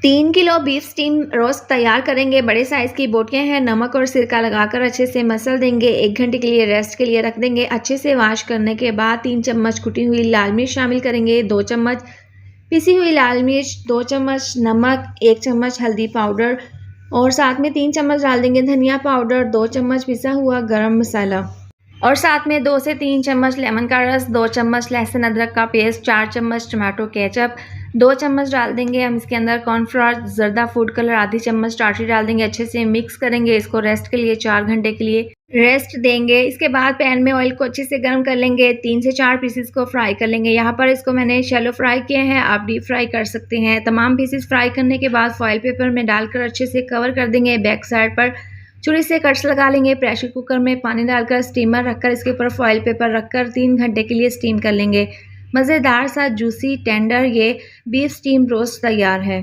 3 kilo beef steam roast तैयार करेंगे। बड़े साइज़ की बोटियाँ हैं, नमक और सिरका लगाकर अच्छे से मसल देंगे। 1 घंटे के लिए रेस्ट के लिए रख देंगे। अच्छे से वॉश करने के बाद 3 चम्मच कुटी हुई लाल मिर्च शामिल करेंगे, 2 चम्मच पिसी हुई लाल मिर्च, 2 चम्मच नमक, 1 चम्मच हल्दी पाउडर और साथ में 3 चम्मच डाल देंगे धनिया पाउडर, 2 चम्मच पिसा हुआ गरम मसाला और साथ में 2 से 3 चम्मच लेमन का रस, 2 चम्मच लहसुन अदरक का पेस्ट, 4 चम्मच टमाटो केचप, 2 चम्मच डाल देंगे हम इसके अंदर कॉर्नफ्लोर, जर्दा फूड कलर, आधी चम्मच टाटरी डाल देंगे। अच्छे से मिक्स करेंगे। इसको रेस्ट के लिए 4 घंटे के लिए रेस्ट देंगे। इसके बाद पैन में ऑयल को अच्छे से गर्म कर लेंगे। 3 से 4 पीसेस को फ्राई कर लेंगे। यहाँ पर इसको मैंने शैलो फ्राई किए हैं, आप डीप फ्राई कर सकते हैं। तमाम पीसेस फ्राई करने के बाद फॉइल पेपर में डालकर अच्छे से कवर कर देंगे। बैक साइड पर छुरी से कट्स लगा लेंगे। प्रेशर कुकर में पानी डालकर स्टीमर रखकर इसके ऊपर फॉइल पेपर रखकर 3 घंटे के लिए स्टीम कर लेंगे। मज़ेदार सा जूसी टेंडर ये बीफ स्टीम रोस्ट तैयार है।